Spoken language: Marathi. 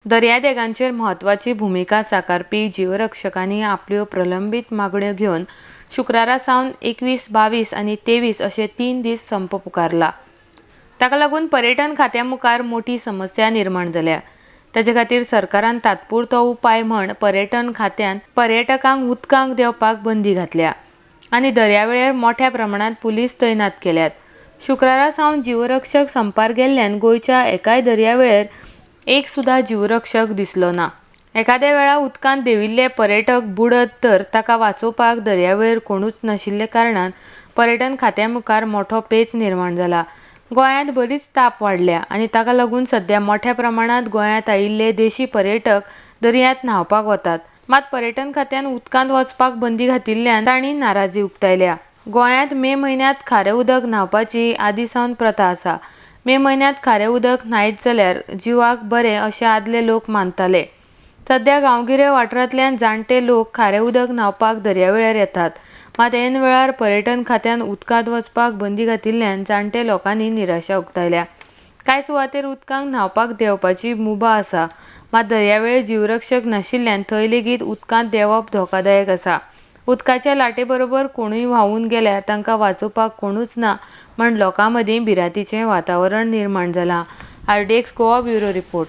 दर्यादेगांचेर म्हत्वाची भूमिका साकारपी जीवरक्षकांनी आपल्यो प्रलंबीत मागण्यो घेवन शुक्रारा सावन 21, 22 आनी 23 अशे 3 दीस संप पुकारला। ताका लागून पर्यटन खात्या मुखार मोठी समस्या निर्माण जाल्या। ताचे खातीर सरकारान तात्पुरतो उपाय म्हण पर्यटन खात्यान पर्यटकांक उदकांत देवपाक बंदी घातल्या आनी दर्यावेळेर मोठ्या प्रमाणात पुलीस तैनात केल्यात। शुक्रारा सावन जीवरक्षक संपार गेल्ल्यान गोंयच्या एकाय दर्यावेळेर एक सुद्धा जीवरक्षक दिसलो ना। एखाद्या वेळा उदकांत देविल्ले पर्यटक बुडत तर ताका वाचोवपाक दर्यावेळेर कोणूच नाशिल्ले कारणान पर्यटन खात्या मुखार मोठो पेच निर्माण जाला। गोंयांत बरीच ताप वाडल्या आनी ताका लागून सध्या मोठ्या प्रमाणात गोंयांत आयिल्ले देशी पर्यटक दर्यांत न्हावपाक वतात। मात पर्यटन खात्यान उदकांत वचपाक बंदी घातिल्ल्यान तांणी नाराजी उक्तायल्या। गोंयांत मे म्हयन्यांत खारें उदक न्हावपाची आदीं सावन प्रथा आसा। मे म्हयन्यांत खारें उदक न्हायत जाल्यार जिवाक बरें अशें आदले लोक मानताले। सध्या गांवगिऱ्या वाठारांतल्यान जाणटे लोक खारें उदक न्हावपाक दर्यावेळेर येतात। मात ऐन वेळार पर्यटन खात्यान उदकांत वचपाक बंदी घातिल्ल्यान जाणटे लोकांनी निराशा उक्तायल्या। कांय सुवातेर उदकांत न्हावपाक देवपाची मुभा आसा, मात दर्यावेळेर जीवरक्षक नाशिल्ल्यान थंय लेगीत उदकांत देंवप धोकादायक आसा। उदकाच्या लाटेबरोबर कोणूय व्हांवून गेल्यार तांकां वाचोवपाक कोणूच ना म्हण लोकां मदीं भिरांतीचें वातावरण निर्माण जालां। RDX Goa bureau report.